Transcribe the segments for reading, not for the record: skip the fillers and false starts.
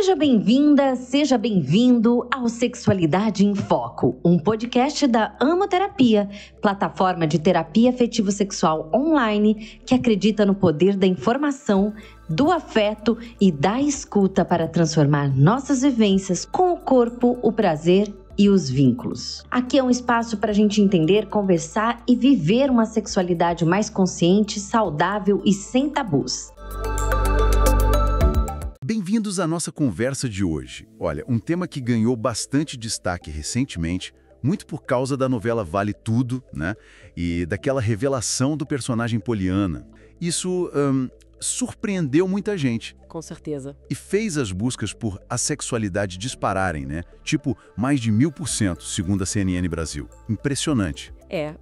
Seja bem-vinda, seja bem-vindo ao Sexualidade em Foco, um podcast da Amoterapia, plataforma de terapia afetivo-sexual online que acredita no poder da informação, do afeto e da escuta para transformar nossas vivências com o corpo, o prazer e os vínculos. Aqui é um espaço para a gente entender, conversar e viver uma sexualidade mais consciente, saudável e sem tabus. Bem-vindos à nossa conversa de hoje. Olha, um tema que ganhou bastante destaque recentemente, muito por causa da novela Vale Tudo, né? E daquela revelação do personagem Poliana. Isso surpreendeu muita gente. Com certeza. E fez as buscas por assexualidade dispararem, né? Tipo, mais de 1000%, segundo a CNN Brasil. Impressionante.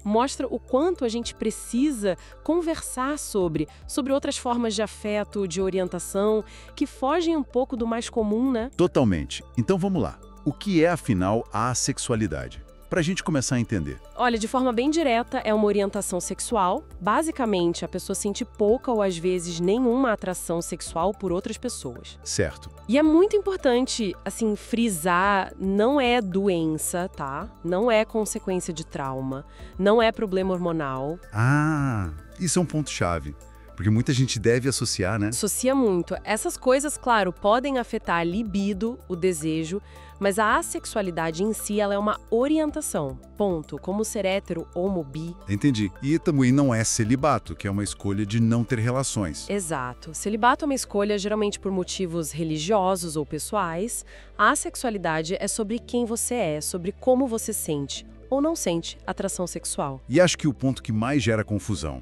Mostra o quanto a gente precisa conversar sobre outras formas de afeto, de orientação, que fogem um pouco do mais comum, né? Totalmente. Então vamos lá. O que é, afinal, a assexualidade? Pra gente começar a entender. Olha, de forma bem direta, é uma orientação sexual. Basicamente, a pessoa sente pouca ou às vezes nenhuma atração sexual por outras pessoas. Certo. E é muito importante, assim, frisar, não é doença, tá? Não é consequência de trauma, não é problema hormonal. Ah, isso é um ponto-chave. Porque muita gente deve associar, né? Associa muito. Essas coisas, claro, podem afetar a libido, o desejo, mas a assexualidade em si, ela é uma orientação. Ponto. Como ser hétero, homo, bi. Entendi. E também não é celibato, que é uma escolha de não ter relações. Exato. Celibato é uma escolha geralmente por motivos religiosos ou pessoais. A assexualidade é sobre quem você é, sobre como você sente ou não sente atração sexual. E acho que o ponto que mais gera confusão.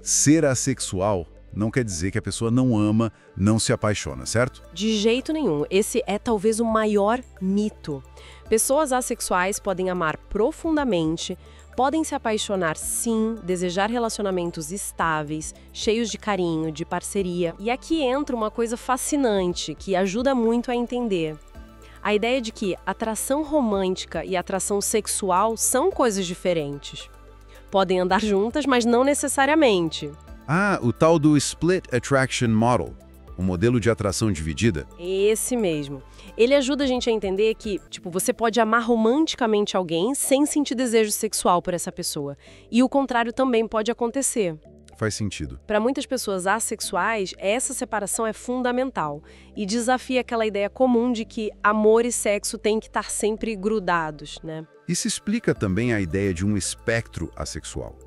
Ser assexual não quer dizer que a pessoa não ama, não se apaixona, certo? De jeito nenhum. Esse é talvez o maior mito. Pessoas assexuais podem amar profundamente, podem se apaixonar sim, desejar relacionamentos estáveis, cheios de carinho, de parceria. E aqui entra uma coisa fascinante, que ajuda muito a entender. A ideia de que atração romântica e atração sexual são coisas diferentes. Podem andar juntas, mas não necessariamente. Ah, o tal do Split Attraction Model, o modelo de atração dividida. Esse mesmo. Ele ajuda a gente a entender que, você pode amar romanticamente alguém sem sentir desejo sexual por essa pessoa. E o contrário também pode acontecer. Faz sentido. Para muitas pessoas assexuais, essa separação é fundamental e desafia aquela ideia comum de que amor e sexo têm que estar sempre grudados, né? Isso explica também a ideia de um espectro assexual,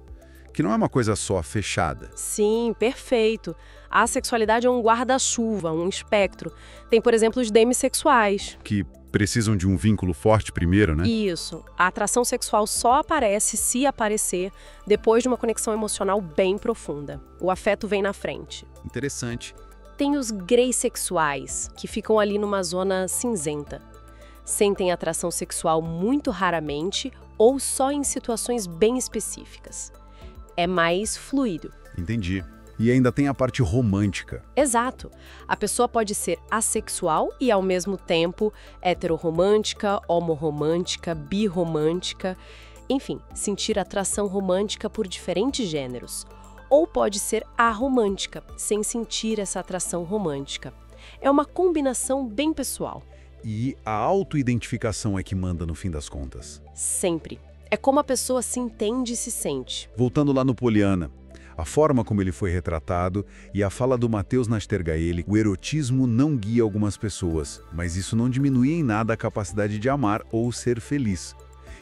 que não é uma coisa só fechada. Sim, perfeito. A sexualidade é um guarda-chuva, um espectro. Tem, por exemplo, os demissexuais. Que precisam de um vínculo forte primeiro, né? Isso. A atração sexual só aparece, se aparecer, depois de uma conexão emocional bem profunda. O afeto vem na frente. Interessante. Tem os greysexuais, que ficam ali numa zona cinzenta. Sentem atração sexual muito raramente ou só em situações bem específicas. É mais fluido. Entendi. E ainda tem a parte romântica. Exato. A pessoa pode ser assexual e, ao mesmo tempo, heterorromântica, homorromântica, birromântica. Enfim, sentir atração romântica por diferentes gêneros. Ou pode ser aromântica, sem sentir essa atração romântica. É uma combinação bem pessoal. E a autoidentificação é que manda no fim das contas. Sempre. É como a pessoa se entende e se sente. Voltando lá no Poliana, a forma como ele foi retratado e a fala do Matheus Nastergaile, o erotismo não guia algumas pessoas, mas isso não diminui em nada a capacidade de amar ou ser feliz.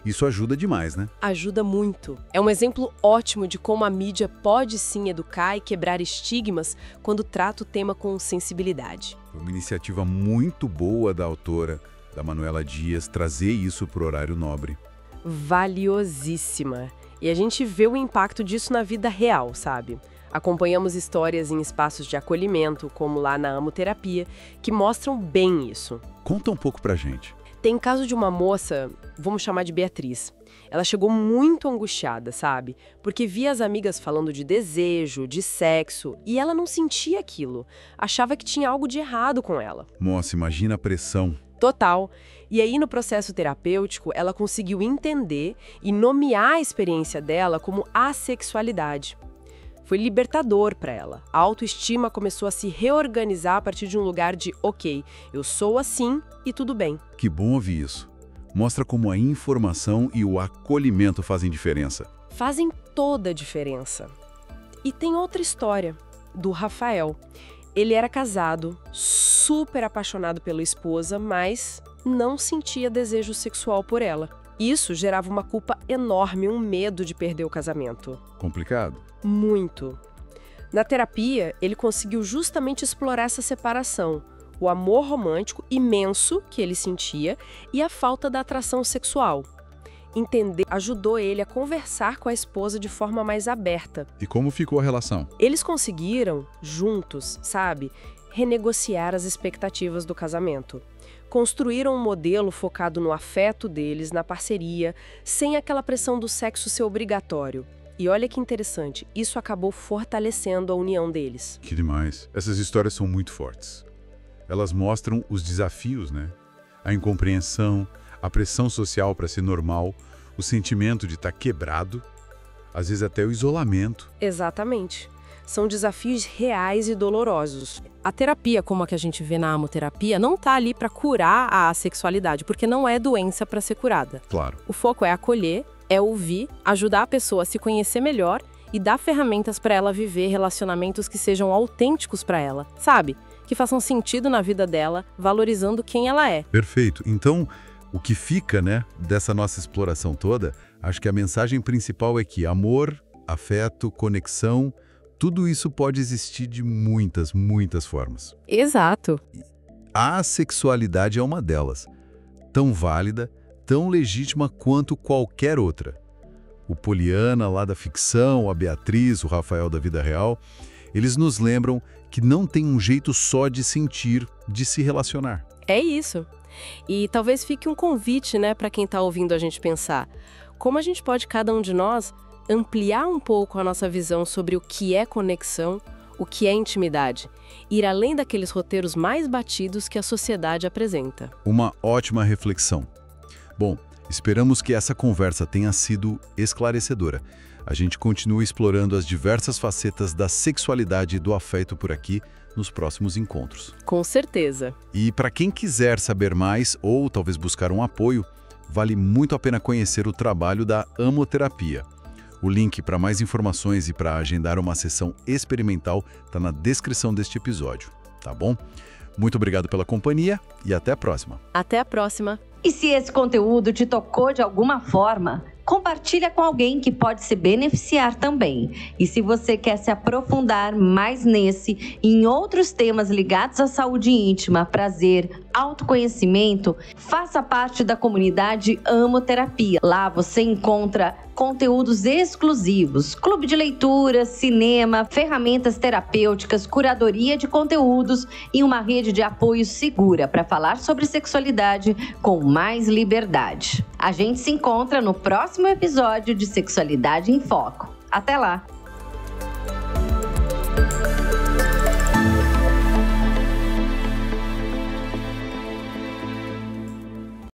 Isso ajuda demais, né? Ajuda muito. É um exemplo ótimo de como a mídia pode sim educar e quebrar estigmas quando trata o tema com sensibilidade. Foi uma iniciativa muito boa da autora, da Manuela Dias, trazer isso para o horário nobre. Valiosíssima. E a gente vê o impacto disso na vida real, sabe? Acompanhamos histórias em espaços de acolhimento, como lá na Amoterapia, que mostram bem isso. Conta um pouco pra gente. Tem caso de uma moça, vamos chamar de Beatriz. Ela chegou muito angustiada, sabe? Porque via as amigas falando de desejo, de sexo, e ela não sentia aquilo. Achava que tinha algo de errado com ela. Nossa, imagina a pressão. Total. E aí, no processo terapêutico, ela conseguiu entender e nomear a experiência dela como assexualidade. Foi libertador para ela. A autoestima começou a se reorganizar a partir de um lugar de, ok, eu sou assim e tudo bem. Que bom ouvir isso. Mostra como a informação e o acolhimento fazem diferença. Fazem toda a diferença. E tem outra história, do Rafael. Ele era casado, super apaixonado pela esposa, mas não sentia desejo sexual por ela. Isso gerava uma culpa enorme, um medo de perder o casamento. Complicado? Muito. Na terapia, ele conseguiu justamente explorar essa separação, o amor romântico imenso que ele sentia e a falta da atração sexual. Entender ajudou ele a conversar com a esposa de forma mais aberta. E como ficou a relação? Eles conseguiram, juntos, renegociar as expectativas do casamento. Construíram um modelo focado no afeto deles, na parceria, sem aquela pressão do sexo ser obrigatório. E olha que interessante, isso acabou fortalecendo a união deles. Que demais. Essas histórias são muito fortes. Elas mostram os desafios, né? A incompreensão, a pressão social para ser normal, o sentimento de estar quebrado, às vezes até o isolamento. Exatamente. São desafios reais e dolorosos. A terapia, como a que a gente vê na amoterapia, não está ali para curar a sexualidade, porque não é doença para ser curada. Claro. O foco é acolher, é ouvir, ajudar a pessoa a se conhecer melhor e dar ferramentas para ela viver relacionamentos que sejam autênticos para ela, sabe? Que façam sentido na vida dela, valorizando quem ela é. Perfeito. Então, o que fica, né, dessa nossa exploração toda, acho que a mensagem principal é que amor, afeto, conexão, tudo isso pode existir de muitas, muitas formas. Exato. A sexualidade é uma delas, tão válida, tão legítima quanto qualquer outra. O Poliana lá da ficção, a Beatriz, o Rafael da vida real, eles nos lembram que não tem um jeito só de sentir, de se relacionar. É isso. E talvez fique um convite, né, para quem está ouvindo a gente pensar. Como a gente pode, cada um de nós, ampliar um pouco a nossa visão sobre o que é conexão, o que é intimidade. Ir além daqueles roteiros mais batidos que a sociedade apresenta. Uma ótima reflexão. Bom, esperamos que essa conversa tenha sido esclarecedora. A gente continua explorando as diversas facetas da sexualidade e do afeto por aqui nos próximos encontros. Com certeza. E para quem quiser saber mais ou talvez buscar um apoio, vale muito a pena conhecer o trabalho da Amoterapia. O link para mais informações e para agendar uma sessão experimental está na descrição deste episódio, tá bom? Muito obrigado pela companhia e até a próxima. Até a próxima. E se esse conteúdo te tocou de alguma forma, compartilha com alguém que pode se beneficiar também. E se você quer se aprofundar mais nesse e em outros temas ligados à saúde íntima, prazer, autoconhecimento, faça parte da comunidade Amoterapia. Lá você encontra conteúdos exclusivos, clube de leitura, cinema, ferramentas terapêuticas, curadoria de conteúdos e uma rede de apoio segura para falar sobre sexualidade com mais liberdade. A gente se encontra no próximo episódio de Sexualidade em Foco. Até lá!